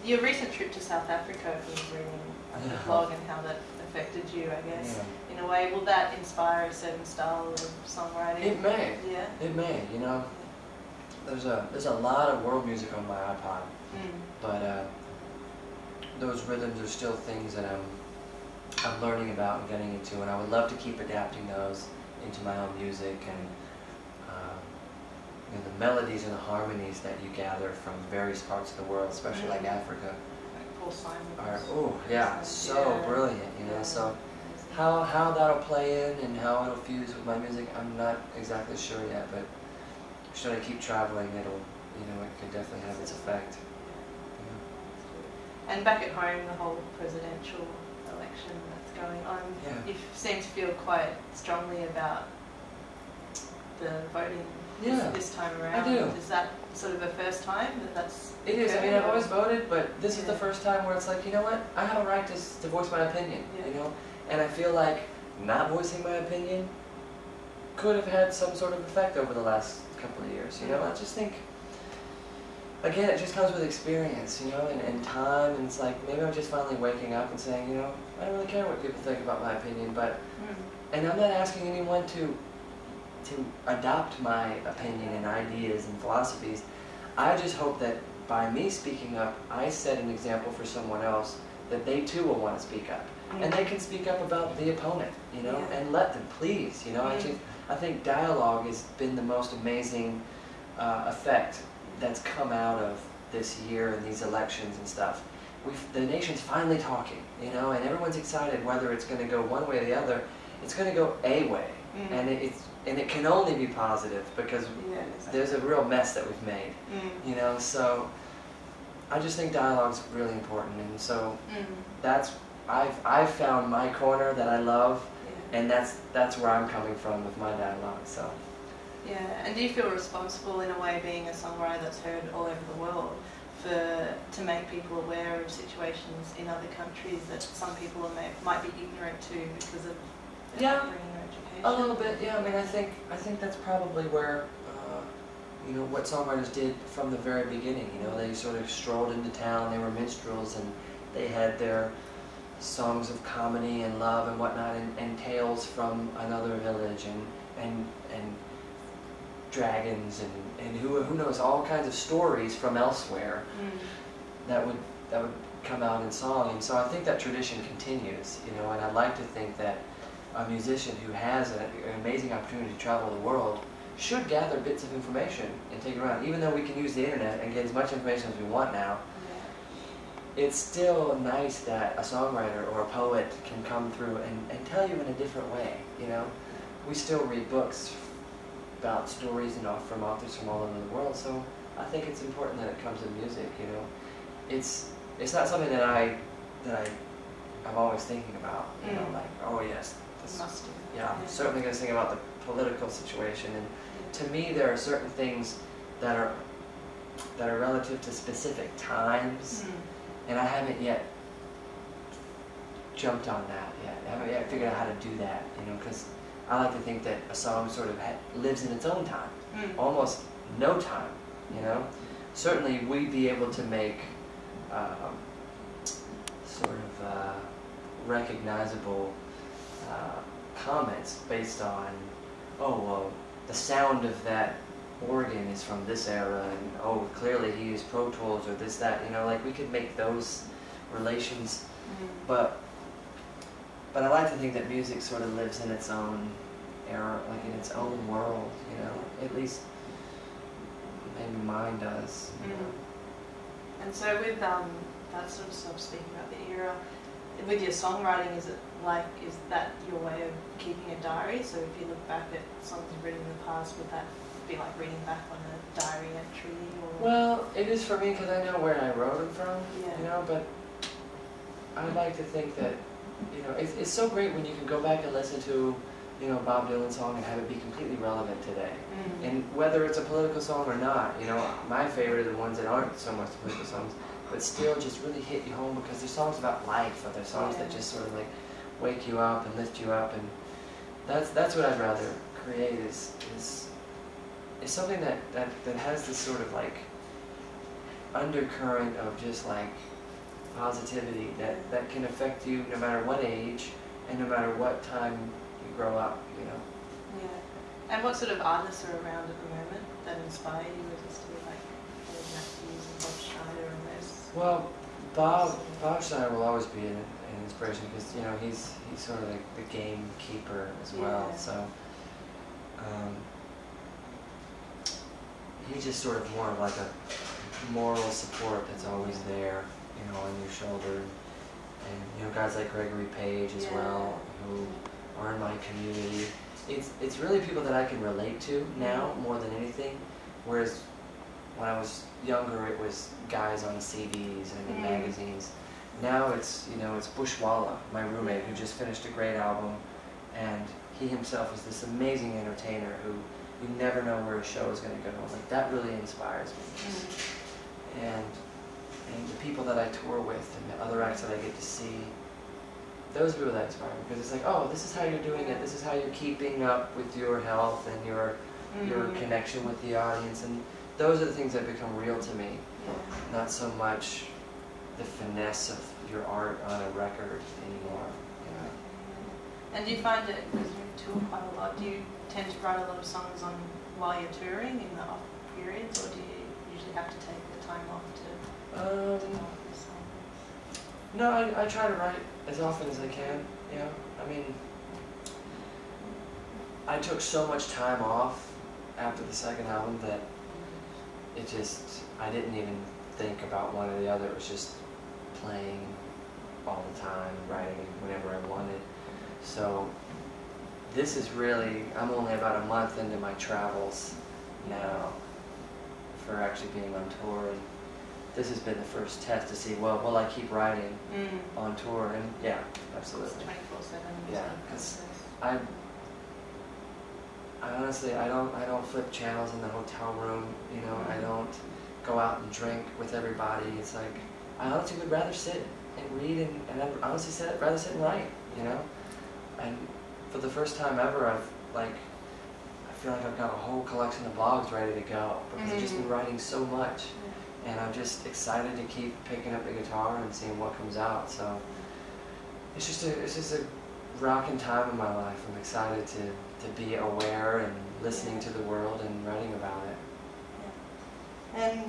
Your recent trip to South Africa, I was reading the blog and how that affected you, I guess, in a way. Will that inspire a certain style of songwriting? It may. Yeah. It may. You know, there's a lot of world music on my iPod, but those rhythms are still things that I'm learning about and getting into, and I would love to keep adapting those into my own music and. You know, the melodies and the harmonies that you gather from various parts of the world, especially like Africa, like Paul Simon, are so brilliant. You know, so how that'll play in and how it'll fuse with my music, I'm not exactly sure yet. But should I keep traveling, it could definitely have its effect. Yeah. And back at home, the whole presidential election that's going on, you seem to feel quite strongly about the voting. This time around. I do. Is that sort of a first time that's It is. I mean, I've always voted, but this is the first time where it's like, you know what? I have a right to voice my opinion, you know? And I feel like not voicing my opinion could have had some sort of effect over the last couple of years, you know? I just think, again, it just comes with experience, you know, and time, and it's like, maybe I'm just finally waking up and saying, you know, I don't really care what people think about my opinion, but, and I'm not asking anyone to adopt my opinion and ideas and philosophies. I just hope that by me speaking up, I set an example for someone else that they too will want to speak up. And they can speak up about the opponent, you know, and let them, please, you know. I think dialogue has been the most amazing effect that's come out of this year and these elections and stuff. The nation's finally talking, you know, and everyone's excited whether it's going to go one way or the other. It's going to go a way, and it can only be positive because there's a real mess that we've made, you know. So I just think dialogue's really important, and so I've found my corner that I love, and that's where I'm coming from with my dialogue. So and do you feel responsible in a way, being a songwriter that's heard all over the world, to make people aware of situations in other countries that some people might be ignorant to because of education? A little bit, yeah. I mean, I think that's probably where, you know, what songwriters did from the very beginning. You know, they sort of strolled into town. They were minstrels, and they had their songs of comedy and love and whatnot, and tales from another village, and dragons, and who knows, all kinds of stories from elsewhere that would come out in song. And so I think that tradition continues. You know, and I'd like to think that a musician who has an amazing opportunity to travel the world should gather bits of information and take it around. Even though we can use the internet and get as much information as we want now, it's still nice that a songwriter or a poet can come through and tell you in a different way, you know. We still read books about stories from authors from all over the world, so I think it's important that it comes in music, you know. It's not something that I'm always thinking about, you know, like, oh yes, I'm certainly going to sing about the political situation, and to me there are certain things that are relative to specific times, and I haven't yet jumped on that yet. I haven't yet figured out how to do that, you know, because I like to think that a song sort of lives in its own time, almost no time, you know. Certainly we'd be able to make sort of recognizable comments based on, oh, well, the sound of that organ is from this era, and oh, clearly he used Pro Tools or this, that, you know, like we could make those relations, but I like to think that music sort of lives in its own era, like in its own world, you know, at least maybe mine does, you know. And so with that sort of stuff, speaking about the era, with your songwriting, is that your way of keeping a diary? So if you look back at songs you've written in the past, would that be like reading back on a diary entry? Or? Well, it is for me because I know where I wrote them from, you know, but I like to think that, you know, it's so great when you can go back and listen to, you know, Bob Dylan song and have it be completely relevant today. And whether it's a political song or not, you know, my favorite are the ones that aren't so much political songs, but still just really hit you home because they're songs about life, or they're songs that just sort of like wake you up and lift you up, and that's what I'd rather create is something that has this sort of like undercurrent of just like positivity that can affect you no matter what age and no matter what time you grow up, you know. Yeah. And what sort of artists are around at the moment that inspire you? Is it still like Dave Matthews and Bob Schneider and those? Well, Bob Schneider will always be an inspiration because, you know, he's sort of like the gamekeeper as well. Yeah. So he's just sort of more of like a moral support that's always there, you know, on your shoulder. And you know, guys like Gregory Page as well, who are in my community. It's really people that I can relate to now more than anything. Whereas when I was younger, it was guys on CDs and in magazines. Now it's, you know, it's Bushwalla, my roommate, who just finished a great album, and he himself is this amazing entertainer who you never know where a show is going to go. Like, that really inspires me. And the people that I tour with and the other acts that I get to see, those are people that inspire me, because it's like, oh, this is how you're doing it, this is how you're keeping up with your health and your connection with the audience, and those are the things that become real to me, not so much the finesse of your art on a record anymore. You know? And do you find it, because you tour quite a lot, do you tend to write a lot of songs on while you're touring in the off periods, or do you usually have to take the time off to write the songs? No, I try to write as often as I can, you know. I mean, I took so much time off after the second album that it just, I didn't even think about one or the other. It was just playing all the time, writing whenever I wanted. So this is really, I'm only about a month into my travels now for actually being on tour, and this has been the first test to see, well, will I keep writing on tour? And yeah, absolutely. 24/7. Yeah, because I honestly, I don't flip channels in the hotel room, you know, I don't go out and drink with everybody. It's like, I honestly would rather sit and read and I'd honestly rather sit and write, you know. And for the first time ever, I feel like I've got a whole collection of blogs ready to go, because I've just been writing so much. And I'm just excited to keep picking up the guitar and seeing what comes out. So it's just a rocking time in my life. I'm excited to be aware and listening to the world and writing about it. And